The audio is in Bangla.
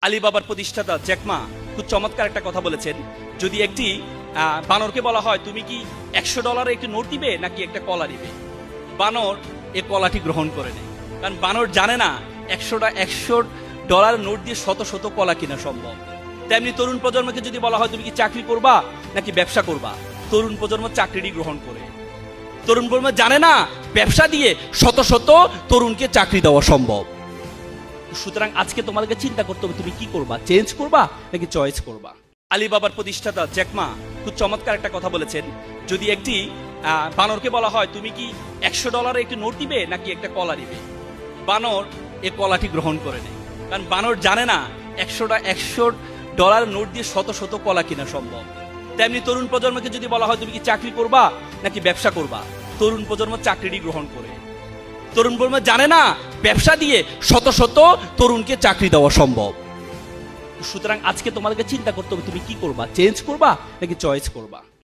আলিবাবার প্রতিষ্ঠাতা জ্যাকমা খুব চমৎকার একটা কথা বলেছেন। যদি একটি বানরকে বলা হয় তুমি কি $100 একটি নোট দিবে নাকি একটা কলা দিবে, বানর এই কলাটি গ্রহণ করে নেয়। কারণ বানর জানে না $100 নোট দিয়ে শত শত কলা কিনা সম্ভব। তেমনি তরুণ প্রজন্মকে যদি বলা হয় তুমি কি চাকরি করবা নাকি ব্যবসা করবা, তরুণ প্রজন্ম চাকরিটি গ্রহণ করে। তরুণ প্রজন্ম জানে না ব্যবসা দিয়ে শত শত তরুণকে চাকরি দেওয়া সম্ভব। সুতরাং আজকে তোমাদেরকে চিন্তা করতে হবে তুমি কি করবা, চেঞ্জ করবা নাকি চয়েস করবা। আলিবাবার প্রতিষ্ঠাতা জ্যাকমা খুব চমৎকার একটা কথা বলেছেন। যদি একটি বানরকে বলা হয় তুমি কি $100 একটি নোট দিবে নাকি একটা কলা দিবে, বানর এই কলাটি গ্রহণ করে নেয়। কারণ বানর জানে না $100 নোট দিয়ে শত শত কলা কিনা সম্ভব। তেমনি তরুণ প্রজন্মকে যদি বলা হয় তুমি কি চাকরি করবা নাকি ব্যবসা করবা, তরুণ প্রজন্ম চাকরিটি গ্রহণ করে। তরুণ প্রজন্ম জানে না ব্যবসা দিয়ে শত শত তরুণকে চাকরি দেওয়া সম্ভব। সুতরাং আজকে তোমাদেরকে চিন্তা করতে হবে তুমি কি করবা, চেঞ্জ করবা নাকি চয়েস করবা।